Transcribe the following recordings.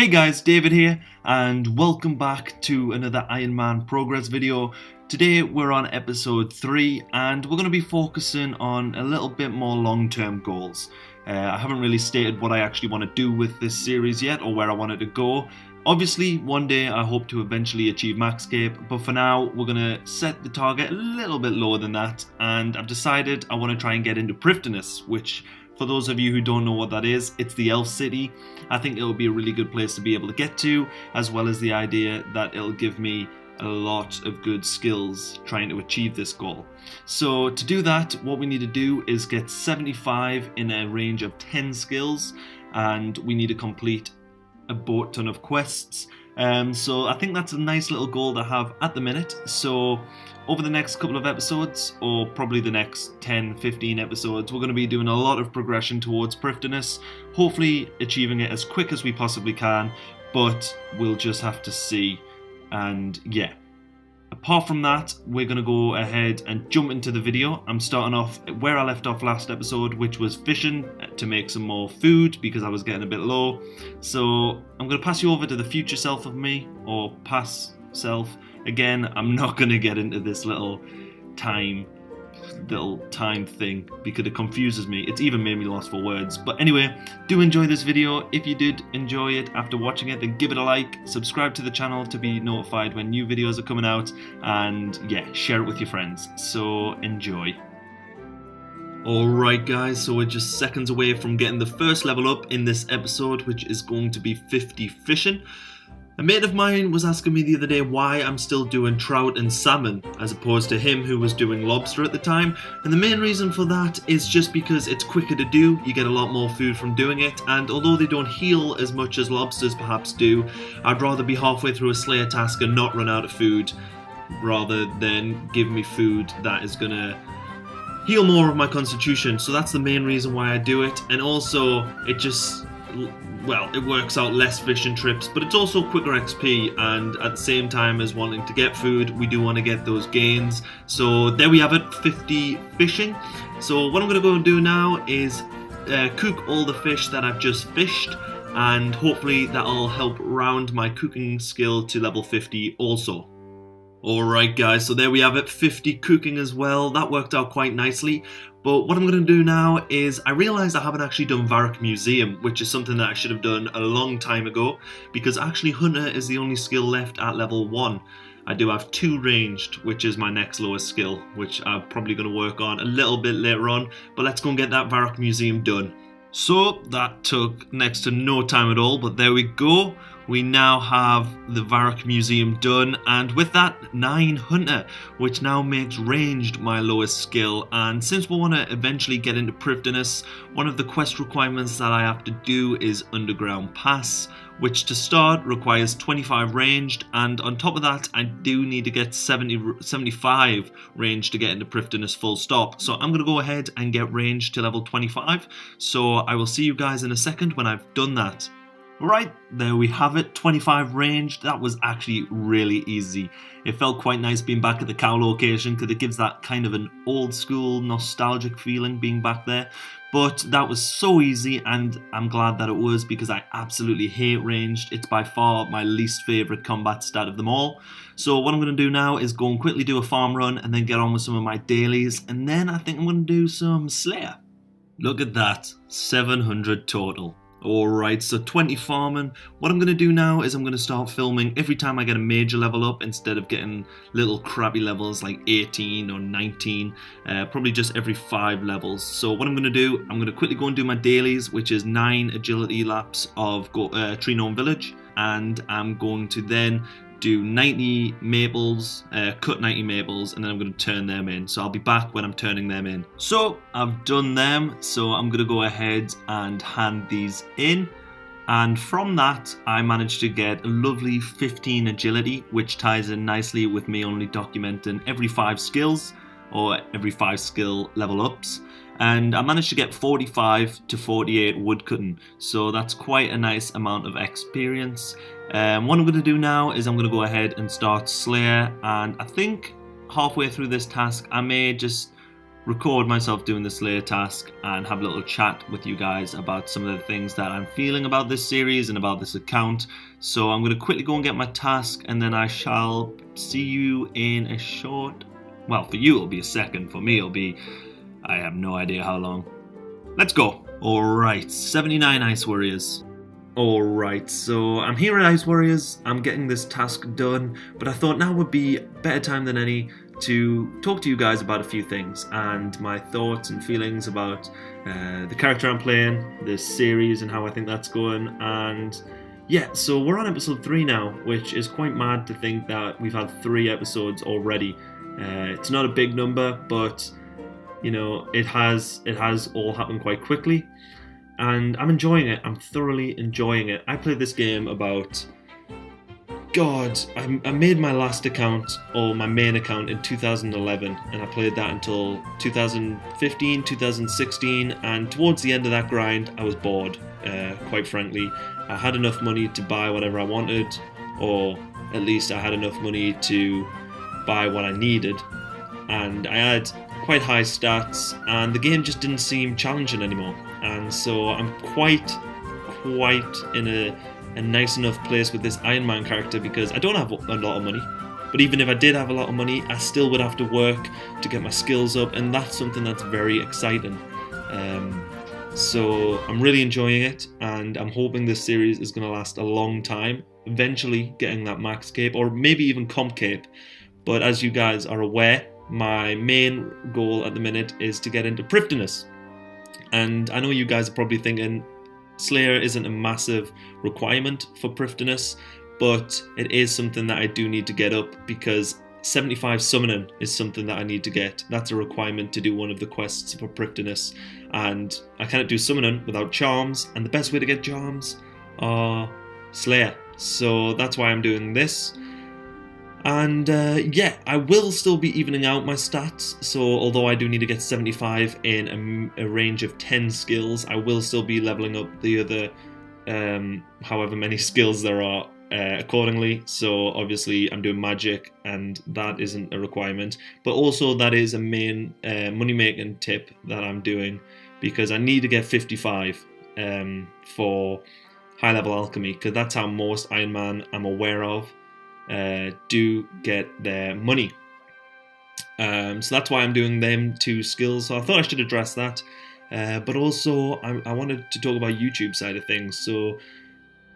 Hey guys, David here, and welcome back to another Ironman progress video. Today we're on episode 3 and we're going to be focusing on a little bit more long-term goals. I haven't really stated what I actually want to do with this series yet or where I want it to go. Obviously, one day I hope to eventually achieve Maxscape, but for now we're going to set the target a little bit lower than that, and I've decided I want to try and get into Prifddinas, which, for those of you who don't know what that is, it's the elf city. I think it'll be a really good place to be able to get to, as well as the idea that it'll give me a lot of good skills trying to achieve this goal. So to do that, what we need to do is get 75 in a range of 10 skills, and we need to complete a boat ton of quests. So I think that's a nice little goal to have at the minute. So over the next couple of episodes, or probably the next 10-15 episodes, we're going to be doing a lot of progression towards Prifddinas, hopefully achieving it as quick as we possibly can, but we'll just have to see. And yeah, apart from that, we're going to go ahead and jump into the video. I'm starting off where I left off last episode, which was fishing to make some more food because I was getting a bit low. So I'm going to pass you over to the future self of me, or past self. Again, I'm not going to get into this little time thing because it confuses me. It's even made me lost for words. But anyway, do enjoy this video. If you did enjoy it after watching it, then give it a like, subscribe to the channel to be notified when new videos are coming out, and yeah, share it with your friends. So enjoy. Alright guys, so we're just seconds away from getting the first level up in this episode, which is going to be 50 fishing. A mate of mine was asking me the other day why I'm still doing trout and salmon as opposed to him who was doing lobster at the time, and the main reason for that is just because it's quicker to do, you get a lot more food from doing it, and although they don't heal as much as lobsters perhaps do, I'd rather be halfway through a slayer task and not run out of food rather than give me food that is gonna heal more of my constitution. So that's the main reason why I do it, and also it just, well, it works out less fishing trips, but it's also quicker XP, and at the same time as wanting to get food, we do want to get those gains. So there we have it, 50 fishing. So what I'm going to go and do now is cook all the fish that I've just fished, and hopefully that'll help round my cooking skill to level 50 also. Alright guys, so there we have it, 50 cooking as well. That worked out quite nicely. But what I'm going to do now is, I realised I haven't actually done Varrock Museum, which is something that I should have done a long time ago, because actually Hunter is the only skill left at level 1. I do have 2 ranged, which is my next lowest skill, which I'm probably going to work on a little bit later on, but let's go and get that Varrock Museum done. So that took next to no time at all, but there we go. We now have the Varrock Museum done, and with that 9 Hunter, which now makes ranged my lowest skill. And since we want to eventually get into Prifddinas, one of the quest requirements that I have to do is Underground Pass, which to start requires 25 ranged, and on top of that I do need to get 75 ranged to get into Prifddinas full stop. So I'm going to go ahead and get ranged to level 25, so I will see you guys in a second when I've done that. Right, there we have it, 25 ranged. That was actually really easy. It felt quite nice being back at the cow location because it gives that kind of an old school nostalgic feeling being back there. But that was so easy, and I'm glad that it was, because I absolutely hate ranged. It's by far my least favourite combat stat of them all. So what I'm going to do now is go and quickly do a farm run and then get on with some of my dailies, and then I think I'm going to do some Slayer. Look at that, 700 total. Alright, so 20 farming. What I'm going to do now is I'm going to start filming every time I get a major level up, instead of getting little crappy levels like 18 or 19, probably just every 5 levels. So what I'm going to do, I'm going to quickly go and do my dailies, which is 9 agility laps of Tree Gnome Village, and I'm going to then do 90 maples, cut 90 maples, and then I'm going to turn them in. So I'll be back when I'm turning them in. So I've done them, so I'm going to go ahead and hand these in. And from that, I managed to get a lovely 15 agility, which ties in nicely with me only documenting every 5 skills, or every 5 skill level ups. And I managed to get 45 to 48 woodcutting, so that's quite a nice amount of experience. What I'm going to do now is I'm going to go ahead and start Slayer, and I think halfway through this task I may just record myself doing the Slayer task and have a little chat with you guys about some of the things that I'm feeling about this series and about this account. So I'm going to quickly go and get my task, and then I shall see you in a short... Well, for you it'll be a second, for me it'll be... I have no idea how long. Let's go! Alright, 79 Ice Warriors. Alright, so I'm here at Ice Warriors, I'm getting this task done, but I thought now would be a better time than any to talk to you guys about a few things and my thoughts and feelings about the character I'm playing, this series and how I think that's going. And yeah, so we're on episode 3 now, which is quite mad to think that we've had 3 episodes already. It's not a big number, but you know, it has all happened quite quickly. And I'm enjoying it. I'm thoroughly enjoying it. I played this game about... God, I made my last account, or my main account, in 2011. And I played that until 2015, 2016. And towards the end of that grind, I was bored, quite frankly. I had enough money to buy whatever I wanted. Or at least I had enough money to buy what I needed. And I had quite high stats. And the game just didn't seem challenging anymore. And so I'm quite in a nice enough place with this Ironman character, because I don't have a lot of money, but even if I did have a lot of money, I still would have to work to get my skills up, and that's something that's very exciting. So I'm really enjoying it, and I'm hoping this series is going to last a long time, eventually getting that max cape, or maybe even comp cape. But as you guys are aware, my main goal at the minute is to get into Prifdiness. And I know you guys are probably thinking Slayer isn't a massive requirement for Prifdiness, but it is something that I do need to get up, because 75 summoning is something that I need to get. That's a requirement to do one of the quests for Prifdiness, and I cannot do summoning without charms, and the best way to get charms are Slayer. So that's why I'm doing this. And yeah, I will still be evening out my stats, so although I do need to get 75 in a range of 10 skills, I will still be leveling up the other however many skills there are accordingly. So obviously I'm doing magic, and that isn't a requirement, but also that is a main money making tip that I'm doing, because I need to get 55 for high level alchemy, because that's how most Ironman I'm aware of do get their money. So that's why I'm doing them 2 skills. So I thought I should address that. But also I wanted to talk about YouTube side of things. So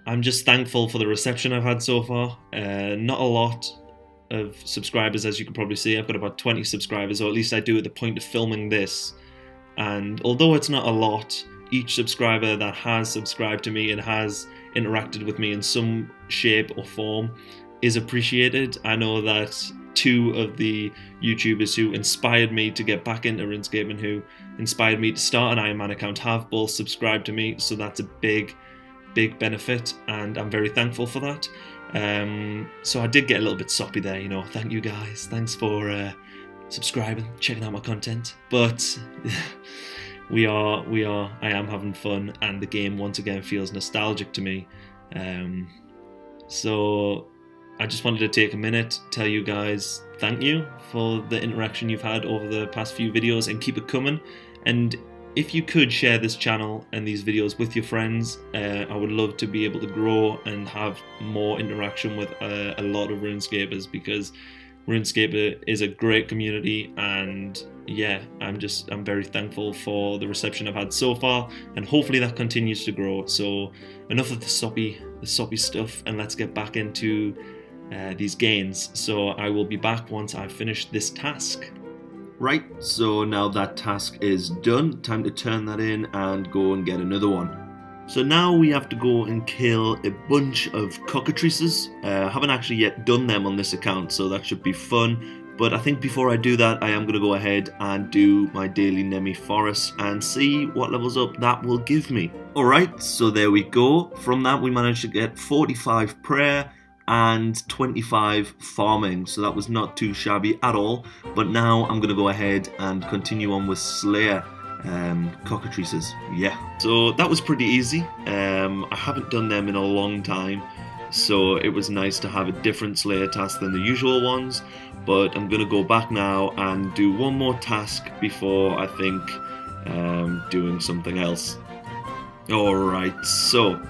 I'm just thankful for the reception I've had so far. Not a lot of subscribers, as you can probably see. I've got about 20 subscribers, or at least I do at the point of filming this. And although it's not a lot, each subscriber that has subscribed to me and has interacted with me in some shape or form is appreciated. I know that 2 of the YouTubers who inspired me to get back into RuneScape and who inspired me to start an Ironman account have both subscribed to me, so that's a big benefit, and I'm very thankful for that. So I did get a little bit soppy there, you know. Thank you guys, thanks for subscribing, checking out my content. But I am having fun, and the game once again feels nostalgic to me. So I just wanted to take a minute to tell you guys thank you for the interaction you've had over the past few videos, and keep it coming. And if you could share this channel and these videos with your friends, I would love to be able to grow and have more interaction with a lot of RuneScapers, because RuneScape is a great community, and yeah, I'm very thankful for the reception I've had so far, and hopefully that continues to grow. So enough of the soppy stuff, and let's get back into these gains. So I will be back once I've finished this task. Right, so now that task is done, time to turn that in and go and get another one. So now we have to go and kill a bunch of cockatrices. I haven't actually yet done them on this account, so that should be fun. But I think before I do that, I am going to go ahead and do my daily Nemi Forest and see what levels up that will give me. Alright, so there we go. From that we managed to get 45 prayer and 25 farming, so that was not too shabby at all. But now I'm going to go ahead and continue on with Slayer cockatrices. Yeah, so that was pretty easy. I haven't done them in a long time, so it was nice to have a different Slayer task than the usual ones. But I'm gonna go back now and do one more task before I think doing something else. Alright, so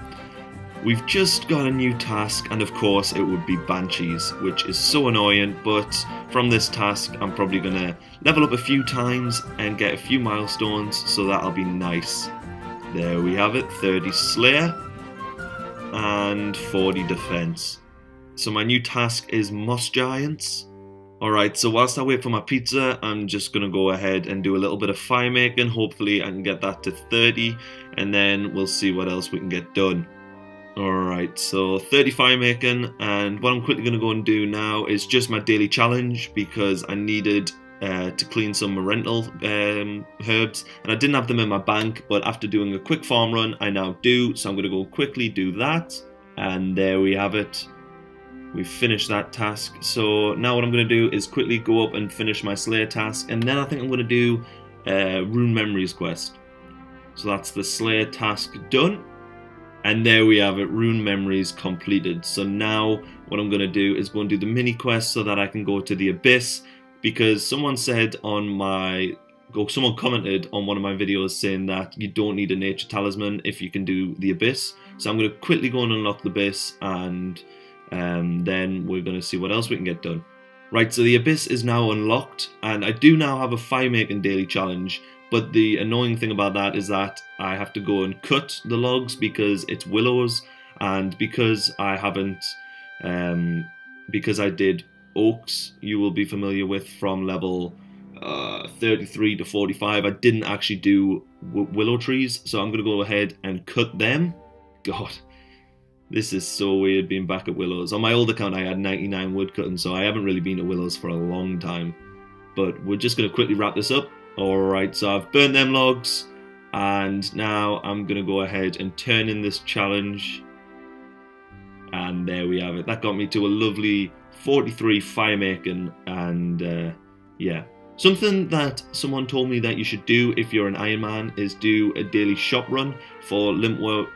we've just got a new task, and of course it would be Banshees, which is so annoying, but from this task I'm probably gonna level up a few times and get a few milestones, so that'll be nice. There we have it, 30 Slayer and 40 Defense. So my new task is Moss Giants. Alright, so whilst I wait for my pizza, I'm just going to go ahead and do a little bit of fire making. Hopefully I can get that to 30, and then we'll see what else we can get done. Alright, so 30 fire making, and what I'm quickly going to go and do now is just my daily challenge, because I needed to clean some rental herbs, and I didn't have them in my bank, but after doing a quick farm run, I now do, so I'm going to go quickly do that, and there we have it. We've finished that task. So now what I'm going to do is quickly go up and finish my Slayer task, and then I think I'm going to do Rune Memories quest. So that's the Slayer task done, and there we have it, Rune Memories completed. So now what I'm going to do is go and do the mini quest so that I can go to the Abyss, because someone said on someone commented on one of my videos saying that you don't need a nature talisman if you can do the Abyss. So I'm going to quickly go and unlock the Abyss, and then we're going to see what else we can get done. Right, so the Abyss is now unlocked, and I do now have a fire making daily challenge, but the annoying thing about that is that I have to go and cut the logs because it's willows, and because I haven't, because I did oaks, you will be familiar with from level 33 to 45, I didn't actually do willow trees, so I'm going to go ahead and cut them. God. This is so weird being back at Willows. On my old account I had 99 wood cutting, so I haven't really been at Willows for a long time. But we're just going to quickly wrap this up. Alright, so I've burnt them logs, and now I'm going to go ahead and turn in this challenge. And there we have it. That got me to a lovely 43 fire making, and yeah. Something that someone told me that you should do if you're an Ironman is do a daily shop run for limpwort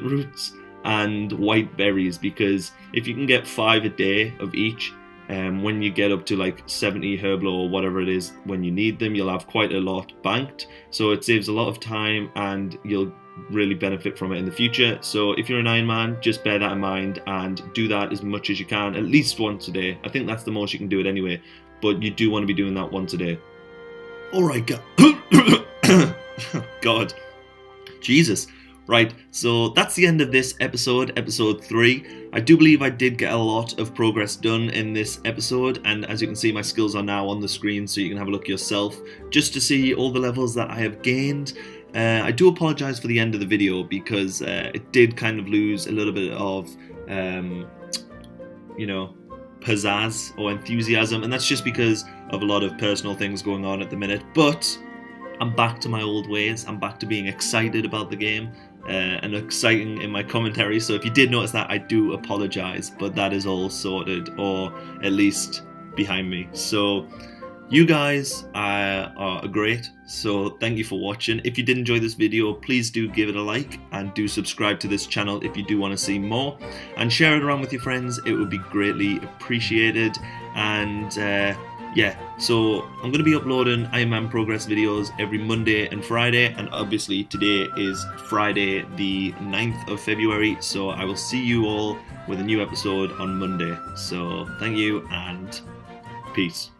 roots and white berries, because if you can get 5 a day of each, when you get up to like 70 herblo or whatever it is when you need them, you'll have quite a lot banked, so it saves a lot of time and you'll really benefit from it in the future. So if you're an Ironman, just bear that in mind and do that as much as you can, at least once a day. I think that's the most you can do it anyway, but you do want to be doing that once a day. Alright, God, Jesus. Right, so that's the end of this episode, episode 3. I do believe I did get a lot of progress done in this episode, and as you can see, my skills are now on the screen, so you can have a look yourself, just to see all the levels that I have gained. I do apologise for the end of the video, because it did kind of lose a little bit of, you know, pizzazz or enthusiasm, and that's just because of a lot of personal things going on at the minute, but I'm back to my old ways. I'm back to being excited about the game. And exciting in my commentary, so if you did notice that, I do apologise, but that is all sorted, or at least behind me. So you guys are great, so thank you for watching. If you did enjoy this video, please do give it a like, and do subscribe to this channel if you do want to see more, and share it around with your friends. It would be greatly appreciated. And yeah, so I'm going to be uploading Ironman progress videos every Monday and Friday, and obviously today is Friday the 9th of February, so I will see you all with a new episode on Monday. So thank you and peace.